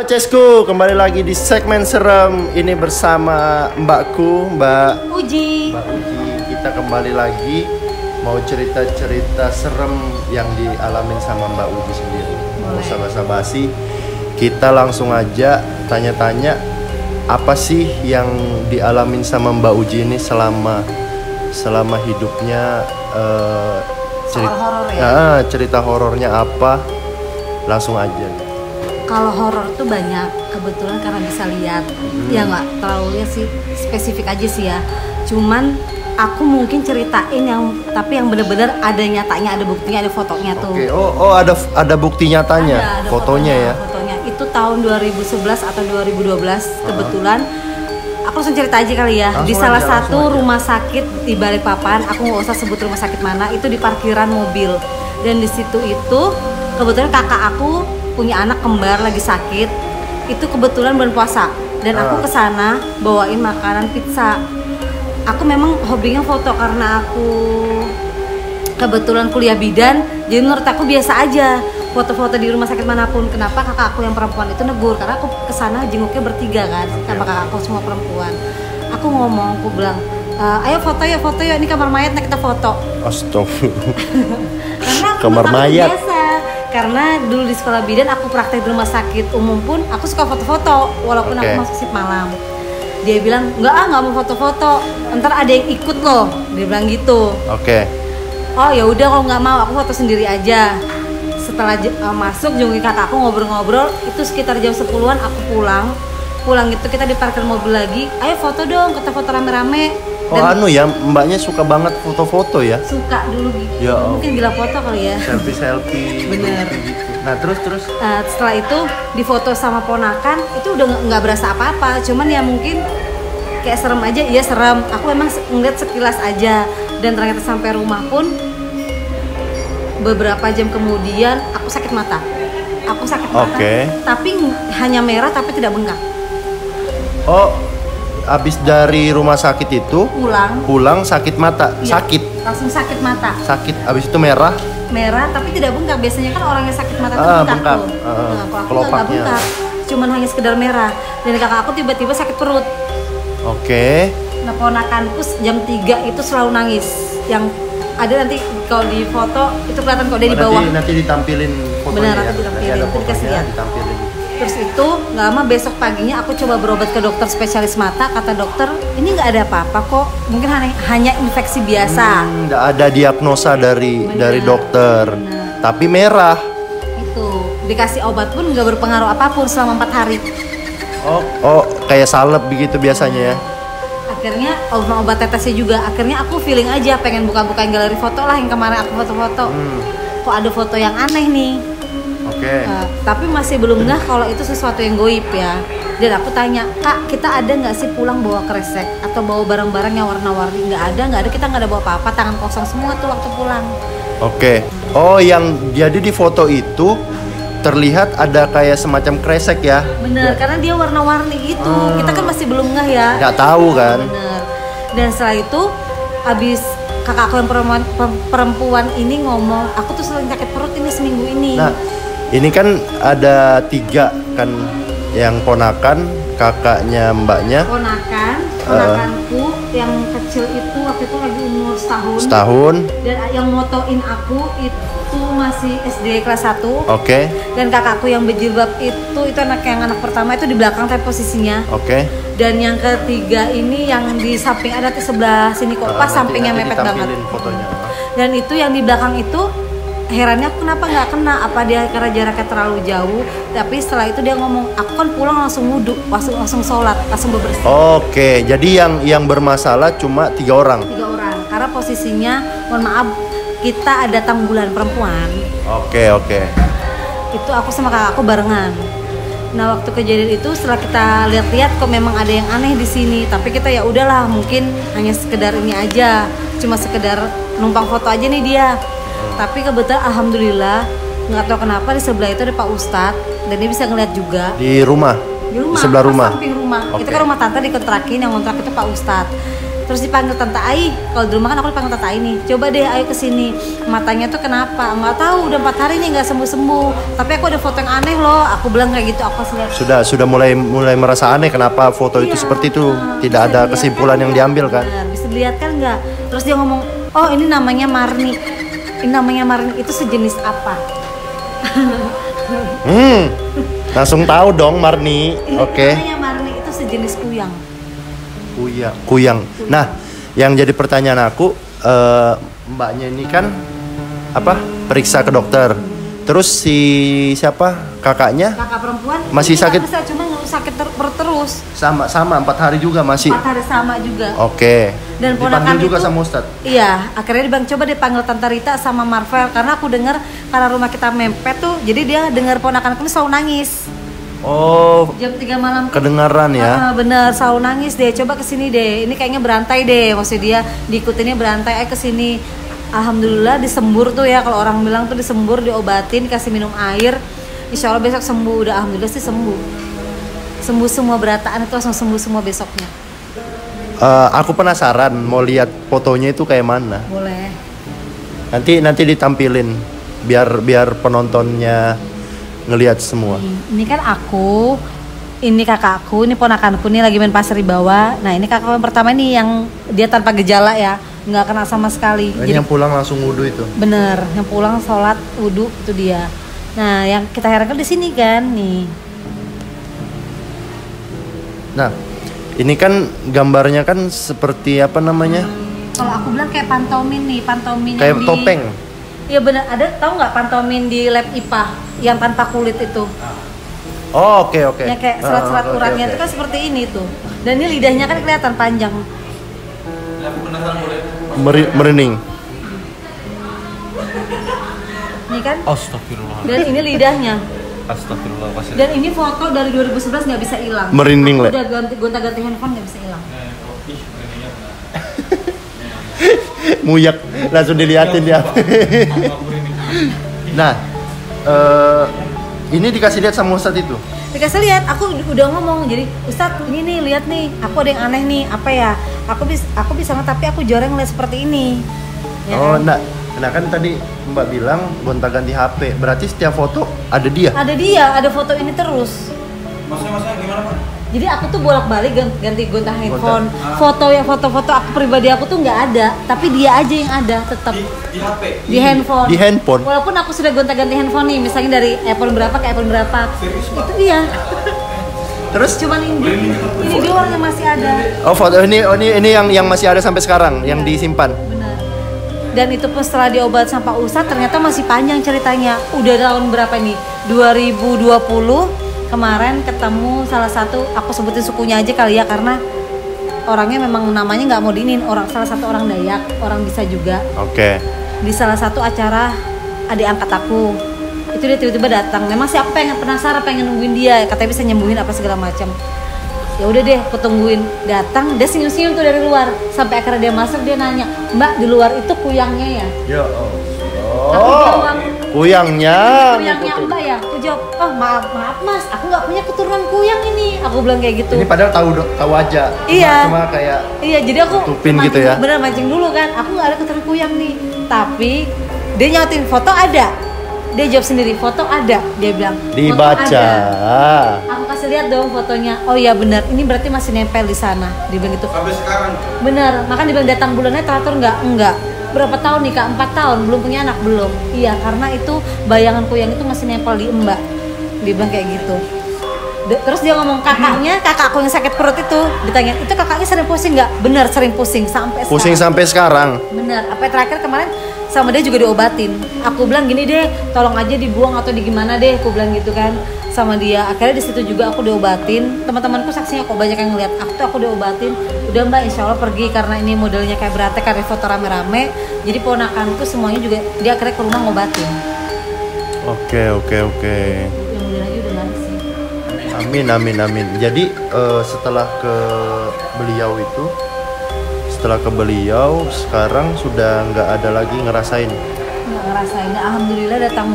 Halo Cesku, kembali lagi di segmen serem ini bersama Mbakku, Mbak Uji. Kita kembali lagi mau cerita-cerita serem yang dialamin sama Mbak Uji sendiri. Nggak usah basa-basi, kita langsung aja tanya-tanya apa sih yang dialamin sama Mbak Uji ini selama hidupnya. Horor ya? Cerita horornya apa? Langsung aja. Kalau horor tuh banyak, kebetulan karena bisa lihat. Ya nggak terlalu lihat sih, spesifik aja sih ya. Cuman aku mungkin ceritain tapi yang bener-bener ada nyatanya, ada buktinya, ada fotonya tuh. Oke. Oh ada bukti nyatanya, ada fotonya ya. Fotonya itu tahun 2011 atau 2012 kebetulan. Aku langsung cerita aja kali ya. Di salah satu rumah sakit di Balikpapan, aku nggak usah sebut rumah sakit mana, itu di parkiran mobil. Dan di situ itu kebetulan kakak aku punya anak kembar lagi sakit. Itu kebetulan bulan puasa dan aku kesana bawain makanan pizza. Aku memang hobinya foto karena aku kebetulan kuliah bidan, jadi menurut aku biasa aja foto-foto di rumah sakit manapun. Kenapa kakak aku yang perempuan itu negur, karena aku kesana jenguknya bertiga kan sama kakak aku semua perempuan. Aku ngomong, aku bilang, ayo foto ya, ini kamar mayat, nah kita foto. Astagfirullah. Karena kamar mayat biasa. Karena dulu di sekolah bidan aku praktek di rumah sakit umum pun aku suka foto-foto walaupun aku masuk shift malam. Dia bilang nggak mau foto-foto, ntar ada yang ikut loh, dia bilang gitu. Oh ya udah, kalau nggak mau aku foto sendiri aja. Setelah masuk jenguk kakak aku ngobrol-ngobrol, itu sekitar jam 10-an aku pulang itu kita di parkir mobil lagi, ayo foto dong, kita foto rame-rame. Dan ya mbaknya suka banget foto-foto ya? Suka dulu gitu. Ya, mungkin gila foto kali ya. Selfie. Bener. Gitu. Nah terus. Setelah itu difoto sama ponakan, itu udah nggak berasa apa-apa. Cuman ya mungkin kayak serem aja. Iya serem. Aku emang ngeliat sekilas aja. Dan ternyata sampai rumah pun beberapa jam kemudian aku sakit mata. Tapi hanya merah tapi tidak bengkak. Oh, abis dari rumah sakit itu pulang sakit mata. Iya, langsung sakit mata. Abis itu merah tapi tidak bengkak. Biasanya kan orang yang sakit mata itu bengkak tuh. Nah, kalau aku nggak bengkak, cuman hanya sekedar merah. Dan kakak aku tiba-tiba sakit perut. Nah, ponakanku jam 3 itu selalu nangis. Yang ada nanti kalau di foto itu kelihatan kok dia di bawah. Nanti ditampilin fotonya. Benar, nanti ditampilin. Terus itu nggak lama besok paginya aku coba berobat ke dokter spesialis mata. Kata dokter ini nggak ada apa-apa kok, mungkin hanya infeksi biasa. Nggak ada diagnosa dari dokter. Tapi merah. Itu dikasih obat pun nggak berpengaruh apapun selama 4 hari. Oh kayak salep begitu biasanya ya. Akhirnya obat tetesnya juga. Akhirnya aku feeling aja pengen buka-bukain galeri foto lah yang kemarin aku foto-foto. Kok ada foto yang aneh nih. Tapi masih belum ngeh kalau itu sesuatu yang goib ya. Dan aku tanya, Kak, kita ada nggak sih pulang bawa kresek atau bawa barang-barang yang warna-warni? Nggak ada, kita nggak ada bawa apa-apa, tangan kosong semua tuh waktu pulang. Oh, yang jadi di foto itu terlihat ada kayak semacam kresek ya? Bener, karena dia warna-warni gitu. Kita kan masih belum ngeh ya. Nggak tahu kan? Bener. Dan setelah itu, abis kakak aku yang perempuan ini ngomong, aku tuh sering sakit perut ini seminggu ini. Nah, ini kan ada 3 kan, yang ponakan, kakaknya mbaknya. Ponakanku yang kecil itu waktu itu lagi umur setahun. Dan yang motoin aku itu masih SD kelas 1. Dan kakakku yang berjilbab itu anak pertama itu di belakang tapi posisinya. Dan yang ketiga ini yang di samping ada di sebelah sini kok, pas sampingnya mepet banget. Fotonya. Dan itu yang di belakang itu herannya kenapa nggak kena, apa dia karena jaraknya terlalu jauh. Tapi setelah itu dia ngomong, aku kan pulang langsung wudhu, langsung sholat, langsung bebersih. Jadi yang bermasalah cuma 3 orang. 3 orang, karena posisinya, mohon maaf, kita ada tanggulan perempuan. Itu aku sama kakak aku barengan. Nah waktu kejadian itu setelah kita lihat-lihat kok memang ada yang aneh di sini. Tapi kita ya udahlah, mungkin hanya sekedar ini aja, cuma sekedar numpang foto aja nih dia. Tapi kebetulan alhamdulillah nggak tahu kenapa di sebelah itu ada Pak Ustadz dan dia bisa ngeliat juga. Di rumah. Di sebelah rumah. Samping rumah. Itu kan rumah tante dikontrakin, yang kontrak itu Pak Ustadz. terus dipanggil Tante Ai. Kalau di rumah kan aku dipanggil Tante Ai nih, coba deh ayo kesini, matanya tuh kenapa, nggak tahu, udah 4 hari nih nggak sembuh, tapi aku ada foto yang aneh loh, aku bilang kayak gitu. Aku sudah mulai merasa aneh, kenapa foto itu seperti itu, tidak ada kesimpulan yang diambil kan. Benar, bisa dilihat kan nggak. Terus dia ngomong, oh ini namanya Marni, itu sejenis apa? Langsung tahu dong Marni. Oke. Namanya Marni itu sejenis kuyang. Kuyang. Nah, yang jadi pertanyaan aku, mbaknya ini kan periksa ke dokter. Terus si siapa? Kakaknya? Kakak perempuan masih sakit? Bisa, cuma sakit terus. Sama 4 hari juga masih. 4 hari sama juga. Oke. Dan ponakan dipanggil juga itu, sama Ustadz. Iya, akhirnya dibilang coba dipanggil Tante Rita sama Marvel, karena aku dengar karena rumah kita mempet tuh, jadi dia dengar ponakanku selalu nangis. Oh. Jam 3 malam. Kedengaran ya? Bener, selalu nangis deh. Coba kesini deh. Ini kayaknya berantai deh. Maksudnya dia diikutinnya berantai. Kesini. Alhamdulillah disembur tuh ya. Kalau orang bilang tuh disembur, diobatin, kasih minum air. Insya Allah besok sembuh. Udah alhamdulillah sih sembuh. Sembuh semua berataan itu langsung sembuh semua besoknya. Aku penasaran mau lihat fotonya itu kayak mana. Boleh. Nanti ditampilin biar penontonnya ngelihat semua. Ini kan aku, ini kakakku, ini ponakanku nih lagi main pasir di bawah. Nah ini kakak yang pertama nih yang dia tanpa gejala ya, nggak kena sama sekali. Ini yang pulang langsung wudhu itu. Bener, yang pulang sholat wudhu itu dia. Nah yang kita herankan di sini kan nih. Nah ini kan gambarnya kan seperti apa namanya? Kalau aku bilang kayak pantomin nih, pantomin kayak yang topeng. Iya benar, ada tahu nggak pantomin di lab IPA yang tanpa kulit itu? Oh oke. Yang kayak serat-serat uratnya itu kan seperti ini tuh. Dan ini lidahnya kan kelihatan panjang. Merinding. Ini kan? Astagfirullah. Dan ini lidahnya. Astagfirullah. Dan ini foto dari 2011 nggak bisa hilang. Merinding lah. Udah gonta-ganti handphone nggak bisa hilang. Muyak langsung diliatin dia. Nah, ini dikasih lihat sama Ustadz itu. Dikasih lihat, aku udah ngomong, jadi Ustadz ini nih lihat nih, aku ada yang aneh nih, apa ya? Aku bisa tapi aku jarang lihat seperti ini. Ya oh, kan? Nah kan tadi Mbak bilang gonta-ganti HP, berarti setiap foto ada dia? Ada foto ini terus. Maksudnya gimana Pak? Jadi aku tuh bolak-balik ganti gonta handphone. Foto-foto aku pribadi aku tuh nggak ada, tapi dia aja yang ada tetap. Di HP? Di handphone. Di handphone. Walaupun aku sudah gonta-ganti handphone nih, misalnya dari iPhone berapa ke iPhone berapa. Serius, Pak? Itu dia. Terus? Cuman ini doang yang masih ada. Oh foto ini yang masih ada sampai sekarang, yang disimpan. Benar. Dan itu pun setelah diobat sama Pak Ustadz ternyata masih panjang ceritanya. Udah tahun berapa nih? 2020. Kemarin ketemu salah satu, aku sebutin sukunya aja kali ya, karena orangnya memang namanya nggak mau diinin, salah satu orang Dayak, orang bisa juga. Oke. Di salah satu acara adik angkat aku, itu dia tiba-tiba datang. Memang sih aku penasaran, pengen nungguin dia, katanya bisa nyembuhin apa segala macam. Ya udah deh, aku tungguin. Datang, dia senyum-senyum tuh dari luar. Sampai akhirnya dia masuk, dia nanya, Mbak di luar itu kuyangnya ya? Ya. Aku jawab, kuyangnya Mbak ya? Aku jawab, oh maaf mas, aku nggak punya keturunan kuyang ini. Aku bilang kayak gitu. Ini padahal tahu aja. Iya. Cuma kayak. Iya, jadi aku tutupin gitu ya. Bener mancing dulu kan. Aku nggak ada keturunan kuyang nih. Tapi dia nyautin foto ada. Dia jawab sendiri, foto ada. Dia bilang. Dibaca. Foto ada. Aku kasih lihat dong fotonya. Oh iya benar. Ini berarti masih nempel di sana. Dia bilang gitu. Sampai sekarang. Bener. Makanya dia bilang datang bulannya teratur nggak? Enggak. Berapa tahun nih Kak? 4 tahun, belum punya anak? Belum. Iya, karena itu bayangan kuyang itu masih nempel di Mbak. Dia bilang kayak gitu. Terus dia ngomong kakakku yang sakit perut itu, ditanya, itu kakaknya sering pusing nggak? Bener, sering pusing sampai sekarang. Pusing sampai sekarang? Bener, apa terakhir kemarin sama dia juga diobatin. Aku bilang gini deh, tolong aja dibuang atau di gimana deh, aku bilang gitu kan sama dia. Akhirnya di situ juga aku diobatin. Teman-temanku saksinya kok banyak yang ngeliat aku diobatin. Udah Mbak, insya Allah pergi karena ini modelnya kayak berantai karena foto rame-rame. Jadi ponakanku semuanya juga dia akhirnya ke rumah ngobatin. Oke. Yang udah lagi udah lari sih. Amin. Jadi setelah ke beliau sekarang sudah nggak ada lagi ngerasain. Nggak ngerasain. Nah, alhamdulillah datang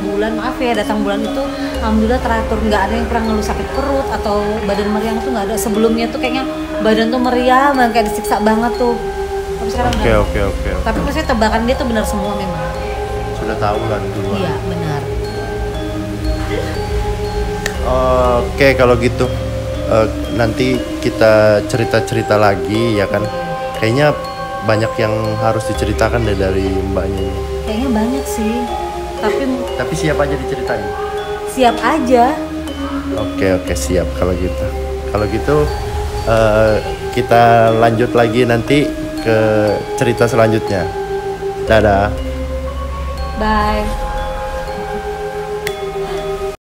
bulan itu alhamdulillah teratur, nggak ada yang pernah ngeluh sakit perut atau badan meriang tuh nggak ada. Sebelumnya tuh kayaknya badan tuh meriang, kayak disiksa banget tuh. Tapi sekarang Oke. Tapi maksudnya tebakan dia tuh benar semua memang. Sudah tahu lah dulu. Iya, benar. Oke, kalau gitu nanti kita cerita-cerita lagi ya kan. Kayaknya banyak yang harus diceritakan deh dari mbaknya ini. Kayaknya banyak sih. Tapi siap aja diceritain. Siap aja. Oke, siap kalau gitu. Kalau gitu kita lanjut lagi nanti ke cerita selanjutnya. Dadah. Bye.